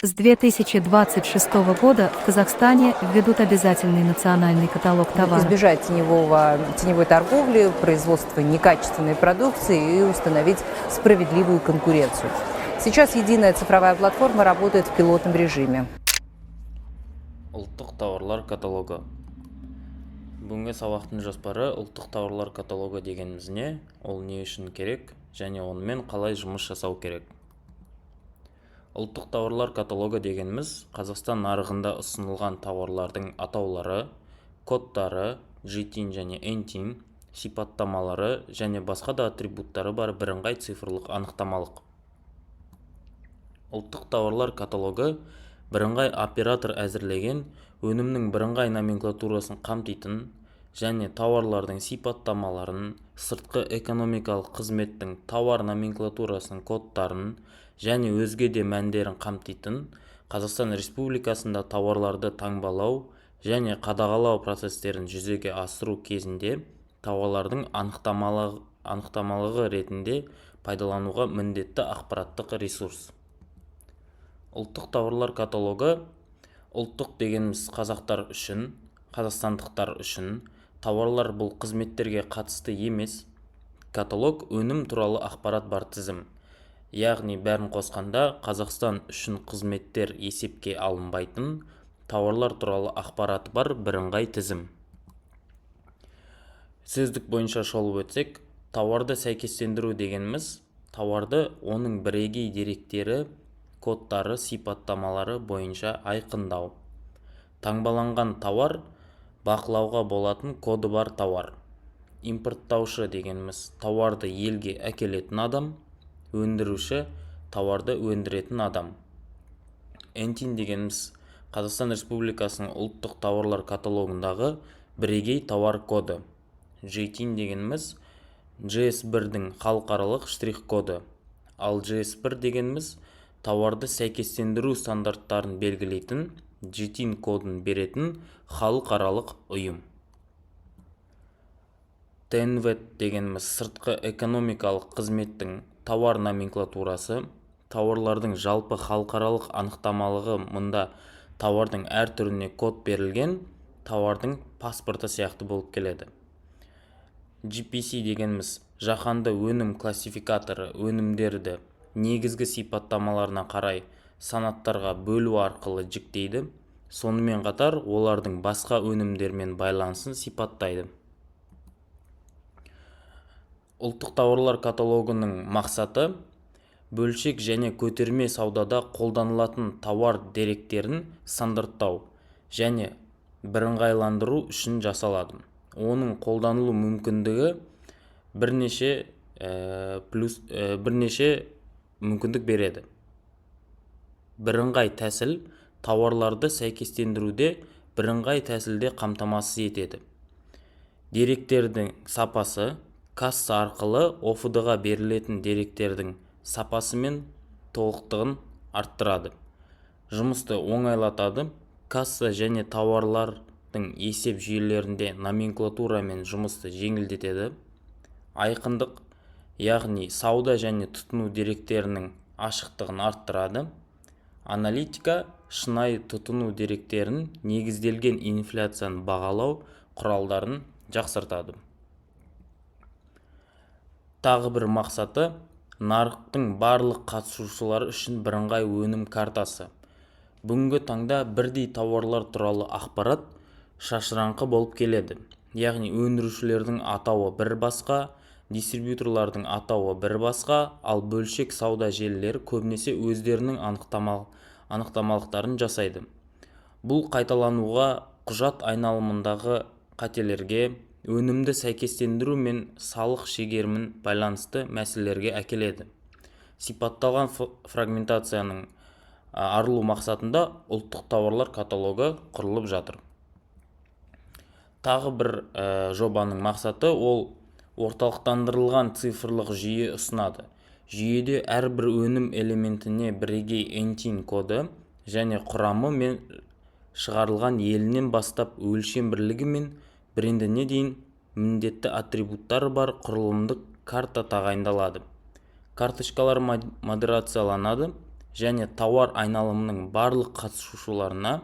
С 2026 года в Казахстане введут обязательный национальный каталог товаров. Избежать теневой торговли, производства некачественной продукции и установить справедливую конкуренцию. Сейчас единая цифровая платформа работает в пилотном режиме. Ұлттық тауарлар каталогы. Бүгінгі сабақтың жоспары ұлттық тауарлар каталогы дегеніміз не, ол не үшін керек және онымен қалай жұмыс жасау керек. Ұлттық тауарлар каталогы дегеніміз Қазақстан нарығында ұсынылған тауарлардың атаулары, кодтары, GTIN және NTIN, сипаттамалары және басқа да атрибуттары бар бірыңғай цифрлық анықтамалық. Ұлттық тауарлар каталогы бірыңғай оператор әзірлеген өнімнің бірыңғай номенклатурасын қамтитын және тауарлардың сипаттамаларын, сыртқы экономикалық қызметтің тауар номенклатурасының кодтарын және өзге де мәндерін қамтитын, Қазақстан Республикасында тауарларды таңбалау және қадағалау процестерін жүзеге асыру кезінде тауарлардың анықтамалығы ретінде пайдалануға міндетті ақпараттық ресурс. Ұлттық тауарлар каталогы ұлттық дегеніміз қазақтар үшін, қазақстандықтар үшін, тауарлар бұл қызметтерге қатысты емес. Каталог өнім туралы ақпарат бар тізім. Яғни бәрін қосқанда Қазақстан үшін қызметтер есепке алынбайтын, тауарлар туралы ақпарат бар бірыңғай тізім. Сөздік бойынша шолып өтсек, тауарды сәйкестендіру дегеніміз, тауарды оның бірегей деректері, кодтары, сипаттамалары бойынша айқындау. Таңбаланған тауар бақылауға болатын коды бар тауар. Импорттаушы дегеніміз тауарды елге әкелетін адам, өндіруші тауарды өндіретін адам. NTIN дегеніміз Қазақстан Республикасының ұлттық тауарлар каталогындағы бірегей тауар коды. GTIN дегеніміз GS1-дің халықаралық штрих-коды. Ал GS1 дегеніміз тауарды сәйкестендіру стандарттарын белгілейтін, GTIN кодын беретін халықаралық ұйым. TNVET дегеніміз сыртқы экономикалық қызметтің тауар номенклатурасы, тауарлардың жалпы халықаралық анықтамалығы. Мұнда тауардың әр түріне код берілген, тауардың паспорты сияқты болып келеді. GPC дегеніміз жаһанды өнім классификаторы өнімдерді негізгі сипаттамаларына қарай санаттарға бөлу арқылы жіктейді, сонымен қатар олардың басқа өнімдермен байланысын сипаттайды. Ұлттық тауарлар каталогының мақсаты бөлшек және көтерме саудада қолданылатын тауар деректерін стандарттау және бірыңғайландыру үшін жасалады. Оның қолданылу мүмкіндігі бірнеше мүмкіндік береді. Бірыңғай тәсіл тауарларды сәйкестендіруде бірыңғай тәсілде қамтамасыз етеді. Деректердің сапасы касса арқылы ОФД-ға берілетін деректердің сапасы мен толықтығын арттырады. Жұмысты оңайлатады. Касса және тауарлардың есеп жүйелерінде номенклатурамен жұмысты жеңілдетеді. Айқындық, яғни сауда және тұтыну деректерінің ашықтығын арттырады. Аналитика, шынайы тұтыну деректерін негізделген инфляцияны бағалау құралдарын жақсартады. Тағы бір мақсаты нарықтың барлық қатысушылары үшін бірыңғай өнім картасы. Бүгінгі таңда бірдей тауарлар туралы ақпарат шашыраңқы болып келеді. Яғни өндірушілердің атауы бір басқа, дистрибьюторлардың атауы бір басқа, ал бөлшек сауда желілері көбінесе өздерінің анықтамалықтарын жасайды. Бұл қайталануға, құжат айналымындағы қателерге, өнімді сәйкестендіру мен салық шегерімін байланысты мәселелерге әкеледі. Сипатталған фрагментацияның арылу мақсатында ұлттық тауарлар каталогы құрылып жатыр. Тағы бір жобаның мақсаты ол орталықтандырылған цифрлық жүйе ұсынады. Жүйеде әрбір өнім элементіне бірегей NTIN коды және құрамы мен шығарылған елінен бастап өлшем бірлігі мен брендіне дейін міндетті атрибуттары бар құрылымдық карта тағайындалады. Карточкалар модерацияланады және тауар айналымының барлық қатысушыларына,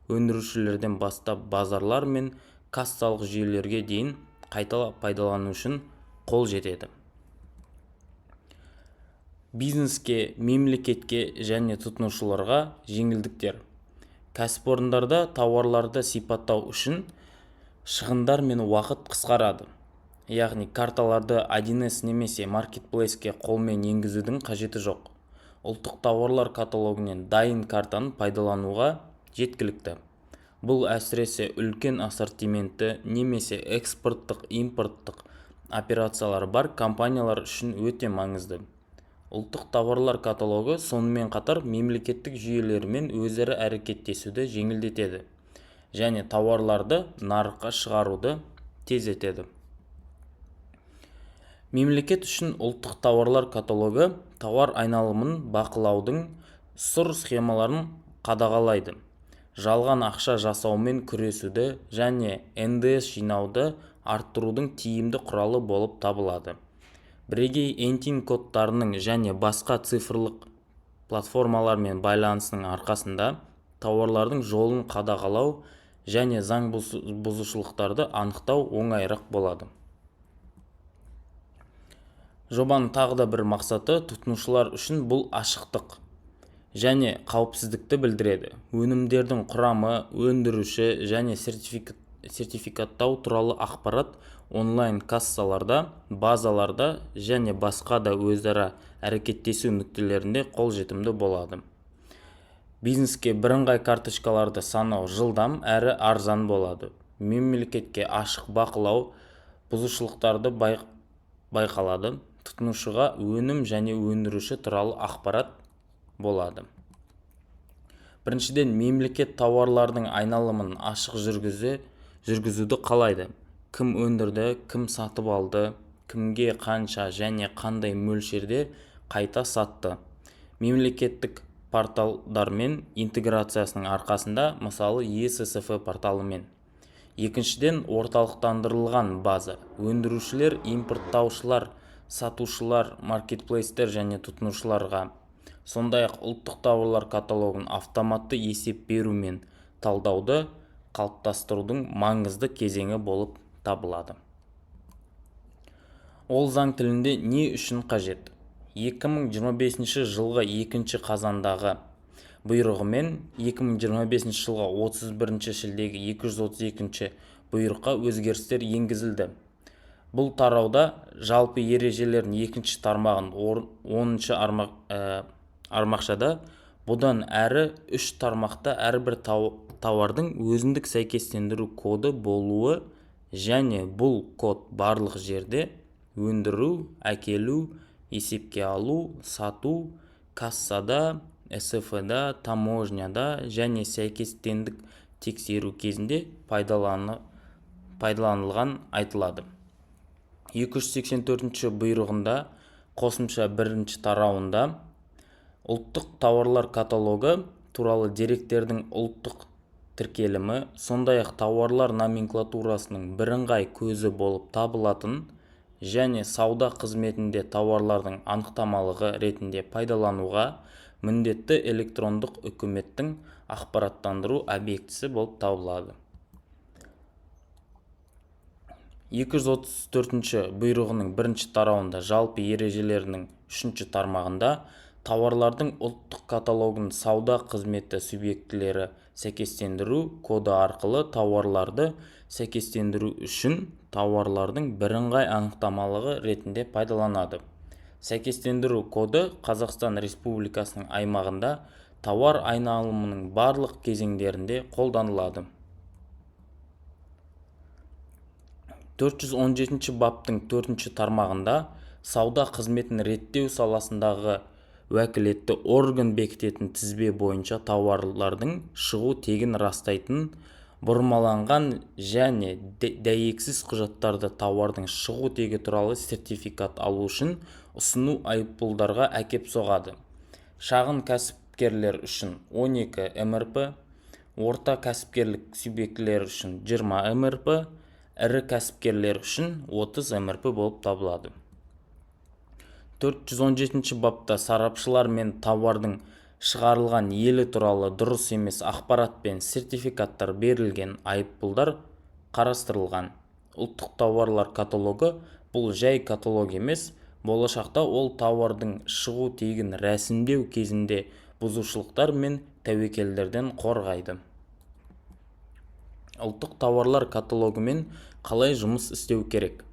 өндірушілерден бастап базарлар мен кассалық жүйелерге дейін қайта пайдалану үшін қол жетеді. Бизнеске, мемлекетке және тұтынушыларға жеңілдіктер. Кәсіпорындарда тауарларды сипаттау үшін шығындар мен уақыт қысқарады. Яғни карталарды 1С немесе маркетплейске қолмен енгізудің қажеті жоқ. Ұлттық тауарлар каталогінен дайын картаны пайдалануға жеткілікті. Бұл әсіресе үлкен ассортиментті немесе экспорттық, импорттық операциялар бар компаниялар үшін өте маңызды. Ұлттық тауарлар каталогы сонымен қатар мемлекеттік жүйелермен өзара әрекеттесуді жеңілдетеді және тауарларды нарыққа шығаруды тездетеді. Мемлекет үшін ұлттық тауарлар каталогы тауар айналымын бақылаудың сұр схемаларын қадағалайды. Жалған ақша жасаумен күресуді және НДС жинауды арттырудың тиімді құралы болып табылады. Бірегей ентин кодтарының және басқа цифрлық платформалармен байланысының арқасында тауарлардың жолын қадағалау және заң бұзушылықтарды анықтау оңайырақ болады. Жобаның тағы да бір мақсаты тұтынушылар үшін бұл ашықтық және қауіпсіздікті білдіреді. Өнімдердің құрамы, өндіруші және сертификаттау туралы ақпарат онлайн кассаларда, базаларда және басқа да өзара әрекеттесу нүктелерінде қолжетімді болады. Бизнеске бірыңғай карточкаларды санау жылдам әрі арзан болады. Мемлекетке ашық бақылау бұзушылықтарды байқалады. Тұтынушыға өнім және өндіруші туралы ақпарат болады. Біріншіден, мемлекет тауарлардың айналымын ашық жүргізуді қалайды. Кім өндірді, кім сатып алды, кімге қанша және қандай мөлшерде қайта сатты. Мемлекеттік порталдармен интеграциясының арқасында, мысалы ЕССФ порталымен. Екіншіден, орталықтандырылған база. Өндірушілер, импорттаушылар, сатушылар, маркетплейстер және тұтынушыларға, сондай-ақ ұлттық тауарлар каталогын автоматты есеп беру мен талдауды қалыптастырудың маңызды кезеңі болып табылады. Ол заң тілінде не үшін қажет? 2025 жылғы 2 қазандағы бұйрығымен 2025 жылғы 31 шілдегі 232 бұйрыққа өзгерістер енгізілді. Бұл тарауда жалпы ережелердің 2 тармағын 10 армақшада, бұдан әрі 3 тармақта әрбір тауардың өзіндік сәйкестендіру коды болуы және бұл код барлық жерде өндіру, әкелу, есепке алу, сату, кассада, СФ-да, таможняда және сәйкестендік тексеру кезінде пайдаланылған айтылады. 284 бұйрығында қосымша 1 тарауында ұлттық тауарлар каталогы туралы деректердің ұлттық тіркелімі, сондай-ақ тауарлар номенклатурасының бірыңғай көзі болып табылатын және сауда қызметінде тауарлардың анықтамалығы ретінде пайдалануға міндетті электрондық үкіметтің ақпараттандыру объектісі болып табылады. 234 бұйрығының 1 тарауында жалпы ережелерінің 3 тармағында тауарлардың ұлттық каталогын сауда қызметі субъектілері сәйкестендіру коды арқылы тауарларды сәйкестендіру үшін тауарлардың бірыңғай анықтамалығы ретінде пайдаланады. Сәйкестендіру коды Қазақстан Республикасының аймағында тауар айналымының барлық кезеңдерінде қолданылады. 417 баптың 4 тармағында сауда қызметін реттеу саласындағы уәкілетті орган бекітетін тізбе бойынша тауарлардың шығу тегін растайтын бұрмаланған және дәйексіз құжаттарды тауардың шығу тегі туралы сертификат алу үшін ұсыну айыппұлдарға әкеп соғады. Шағын кәсіпкерлер үшін 12 МРП, орта кәсіпкерлік субъектілер үшін 20 МРП, ірі кәсіпкерлер үшін 30 МРП болып табылады. 417 бапта сарапшылар мен тауардың шығарылған елі туралы дұрыс емес ақпарат пен сертификаттар берілген айыппұлдар қарастырылған. Ұлттық тауарлар каталогы бұл жай каталог емес, болашақта ол тауардың шығу тегін рәсімдеу кезінде бұзушылықтар мен тәуекелдерден қорғайды. Ұлттық тауарлар каталогымен қалай жұмыс істеу керек?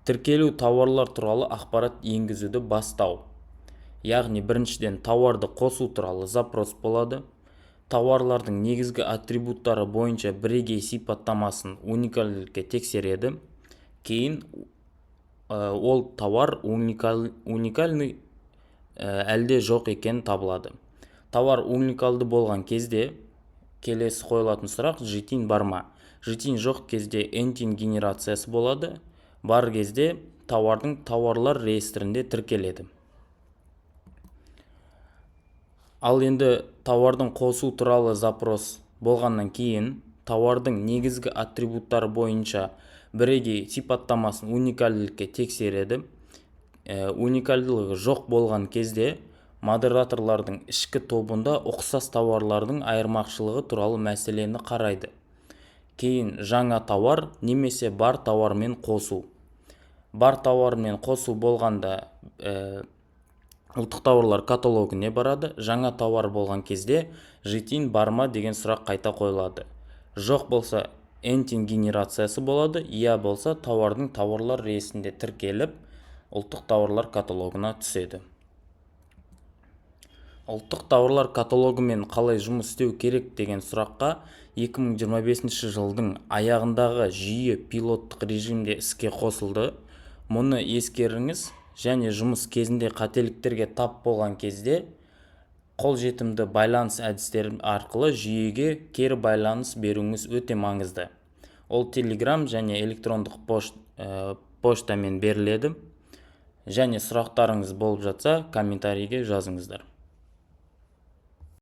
Тіркелу тауарлар туралы ақпарат енгізуді бастау. Яғни біріншіден тауарды қосу туралы запрос болады. Тауарлардың негізгі атрибуттары бойынша бірегей сипаттамасын уникальділікке тексереді. Кейін ол тауар уникальный әлде жоқ екен табылады. Тауар уникалды болған кезде келесі қойылатын сұрақ: житин бар ма? Житин жоқ кезде энтин генерациясы болады. Бар кезде тауардың тауарлар реестрінде тіркеледі. Ал енді тауардың қосу туралы запрос болғаннан кейін тауардың негізгі атрибуттары бойынша бірегей сипаттамасын уникальділікке тексереді. Уникальдылығы жоқ болған кезде модераторлардың ішкі тобында ұқсас тауарлардың айырмақшылығы туралы мәселені қарайды. Кейін жаңа тауар немесе бар тауармен қосу. Бар тауармен қосу болғанда ұлттық тауарлар каталогіне барады. Жаңа тауар болған кезде житин бар ма деген сұрақ қайта қойылады. Жоқ болса энтин генерациясы болады, иә болса тауардың тауарлар реестрінде тіркеліп ұлттық тауарлар каталогына түседі. Ұлттық тауарлар каталогымен қалай жұмыс істеу керек деген сұраққа 2025 жылдың аяғындағы жүйе пилоттық режимде іске қосылды. Мұны ескеріңіз және жұмыс кезінде қателіктерге тап болған кезде қолжетімді байланыс әдістері арқылы жүйеге кері байланыс беруіңіз өте маңызды. Ол Telegram және электрондық поштамен беріледі. Және сұрақтарыңыз болып жатса, комментарийге жазыңыздар.